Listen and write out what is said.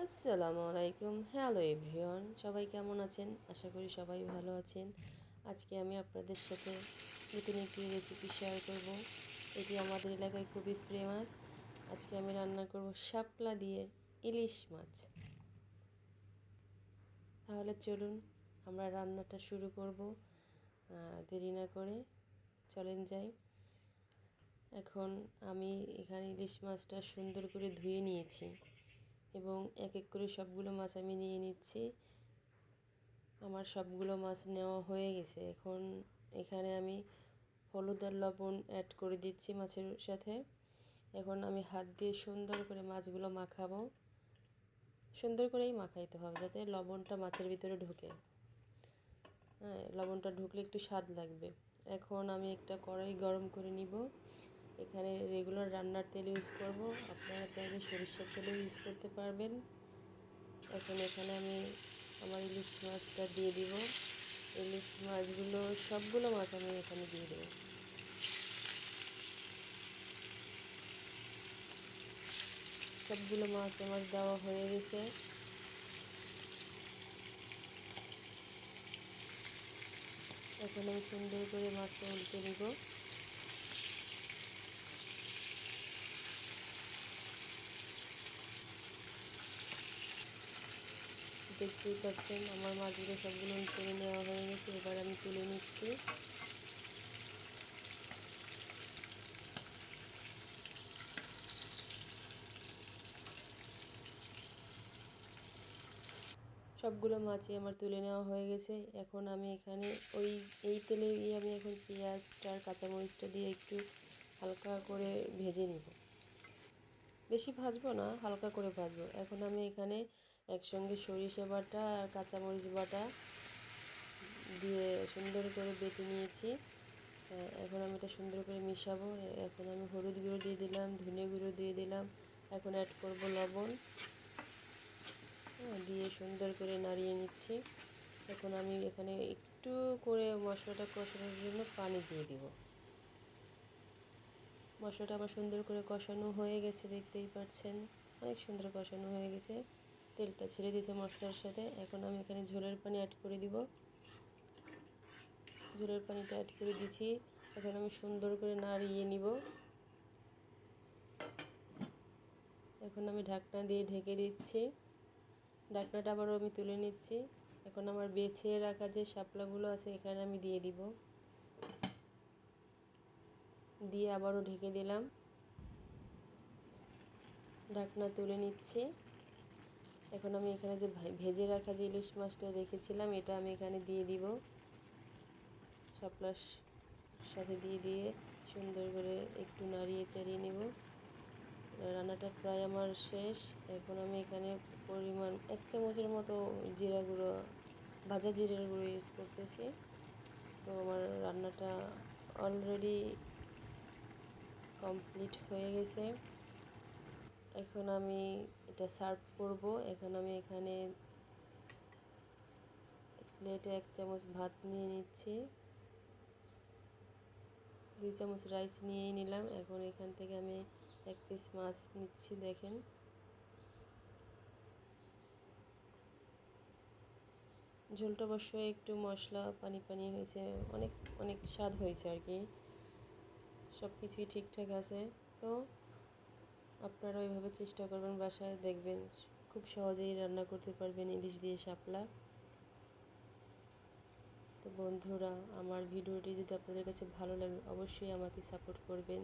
আসসালামু আলাইকুম, hello everyone, সবাই কেমন আছেন? আশা করি সবাই ভালো আছেন। আজকে আমি আপনাদের সাথে নতুন একটি রেসিপি শেয়ার করব। এটি আমাদের এলাকায় খুবই ফেমাস। আজকে আমি রান্না করব শাপলা দিয়ে ইলিশ মাছ। তাহলে চলুন আমরা রান্নাটা শুরু করব। দেরি না করে চলেন যাই। এখন আমি এখানে ইলিশ মাছটা সুন্দর করে ধুয়ে নিয়েছি এবং এক এক করে সবগুলো মাছ আমি নিয়ে নিচ্ছি। আমার সবগুলো মাছ নেওয়া হয়ে গেছে। এখন এখানে আমি হলুদ আর লবণ অ্যাড করে দিচ্ছি মাছের সাথে। এখন আমি হাত দিয়ে সুন্দর করে মাছগুলো মাখাবো। সুন্দর করেই মাখাইতে হবে যাতে লবণটা মাছের ভিতরে ঢোকে। হ্যাঁ, লবণটা ঢুকলে একটু স্বাদ লাগবে। এখন আমি একটা কড়াই গরম করে নিব। এখানে রেগুলার রান্নার তেল ইউজ করব, আপনারা চাইলে সরিষার তেলও ইউজ করতে পারবেন। এখন এখানে আমি আমার ইলিশ মাছটা দিয়ে দিব। ইলিশ মাছগুলো সবগুলো মাছ আমি এখানে দিয়ে দেবো। সবগুলো মাছ আমার দেওয়া হয়ে গেছে। এখন আমি সুন্দর করে মাছটা উল্টে নিব। দেখতেই পাচ্ছেন আমার মাছগুলো সবগুলো উল্টে নেওয়া হয়ে গেছে। এবার আমি তুলে নিচ্ছি। সবগুলো মাছই আমার তুলে নেওয়া হয়ে গেছে। এখন আমি এখানে এই তেলেই আমি এখন পেঁয়াজটা আর কাঁচামরিচটা দিয়ে একটু হালকা করে ভেজে নিব। বেশি ভাজবো না, হালকা করে ভাজবো। এখন আমি এখানে একসঙ্গে সরিষা বাটা আর কাঁচামরিচ বাটা দিয়ে সুন্দর করে বেটে নিয়েছি। এখন আমি এটা সুন্দর করে মিশাবো। এখন আমি হলুদ গুঁড়ো দিয়ে দিলাম, ধনে গুঁড়ো দিয়ে দিলাম। এখন অ্যাড করব লবণ। দিয়ে সুন্দর করে নাড়িয়ে নিচ্ছি। এখন আমি এখানে একটু করে মশলাটা কষানোর জন্য পানি দিয়ে দিব। মশলাটা আমার সুন্দর করে কষানো হয়ে গেছে, দেখতেই পাচ্ছেন অনেক সুন্দর কষানো হয়ে গেছে। তেলটা ছেড়ে দিয়েছে মশলার সাথে। এখন আমি এখানে ঝোলের পানি অ্যাড করে দিব। ঝোলের পানিটা অ্যাড করে দিয়েছি। এখন আমি সুন্দর করে নাড়িয়ে নিব। এখন আমি ঢাকনা দিয়ে ঢেকে দিচ্ছি। ঢাকনাটা আবারও আমি তুলে নিচ্ছি। এখন আমার বেছে রাখা যে শাপলাগুলো আছে এখানে আমি দিয়ে দিব। দিয়ে আবারও ঢেকে দিলাম। ঢাকনা তুলে নিচ্ছি। এখন আমি এখানে যে ভেজে রাখা যে ইলিশ মাছটা রেখেছিলাম এটা আমি এখানে দিয়ে দিব। শাপলার সাথে দিয়ে সুন্দর করে একটু নাড়িয়ে চাড়িয়ে নেব। রান্নাটা প্রায় আমার শেষ। এখন আমি এখানে পরিমাণ 1 চামচের মতো জিরা গুঁড়ো, ভাজা জিরার গুঁড়ো ইউজ করতেছি। তো আমার রান্নাটা অলরেডি কমপ্লিট হয়ে গেছে। এখন আমি এটা সার্ভ করব। এখন আমি এখানে প্লেটে 1 চামচ ভাত নিয়ে নিচ্ছি। 2 চামচ রাইস নিয়েই নিলাম। এখন এখান থেকে আমি 1 পিস মাছ নিচ্ছি। দেখেন ঝোলটা অবশ্যই একটু মশলা পানি পানি হয়েছে, অনেক অনেক স্বাদ হয়েছে আর কি। সব কিছুই ঠিকঠাক আছে। তো আপনারা ওইভাবে চেষ্টা করবেন, বাসায় দেখবেন খুব সহজেই রান্না করতে পারবেন ইলিশ দিয়ে শাপলা। তো বন্ধুরা, আমার ভিডিওটি যদি আপনাদের কাছে ভালো লাগে অবশ্যই আমাকে সাপোর্ট করবেন।